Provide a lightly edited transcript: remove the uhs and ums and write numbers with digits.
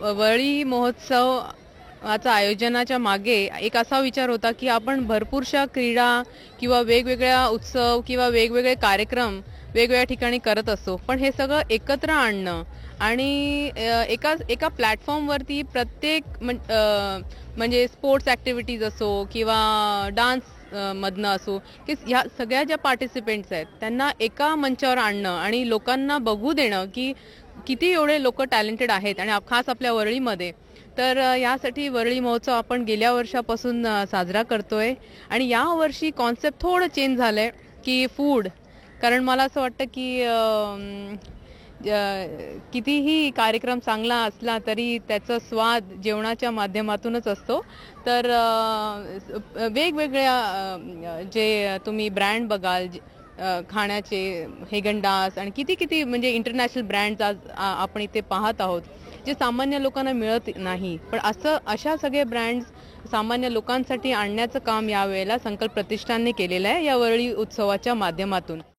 वरळी महोत्सवाचा आयोजनाच्या मागे एक असा विचार होता की आपण भरपूरशा क्रीडा किंवा वेगवेगळ्या उत्सव किंवा वेगवेगळे कार्यक्रम वेगवेगळ्या ठिकाणी करत असतो, पण हे सगळं एकत्र आणणं आणि एका एका प्लॅटफॉर्मवरती प्रत्येक म्हणजे स्पोर्ट्स ॲक्टिव्हिटीज असो किंवा डान्स मधनं असो की ह्या सगळ्या ज्या पार्टिसिपेंट्स आहेत त्यांना एका मंचावर आणणं आणि लोकांना बघू देणं की किती एवढे लोक टॅलेंटेड आहेत आणि खास आपल्या वरळीमध्ये. तर यासाठी वरळी महोत्सव आपण गेल्या वर्षापासून साजरा करतोय आणि या वर्षी कॉन्सेप्ट थोडं चेंज झालंय की फूड. कारण मला असं वाटतं की कितीही कार्यक्रम चांगला असला तरी त्याचा स्वाद जेवणाच्या माध्यमातूनच असतो. तर वेगवेगळ्या जे तुम्ही ब्रँड बघाल खाण्याचे, हेगनडास आणि किती किती म्हणजे इंटरनॅशनल ब्रँड्स आज आपण इथे पाहत आहोत जे सामान्य लोकांना मिळत नाही, पण अशा सगळे ब्रँड्स सामान्य लोकांसाठी आणण्याचं काम यावेळेला संकल्प प्रतिष्ठानने केलेलं आहे या वरळी उत्सवाच्या माध्यमातून.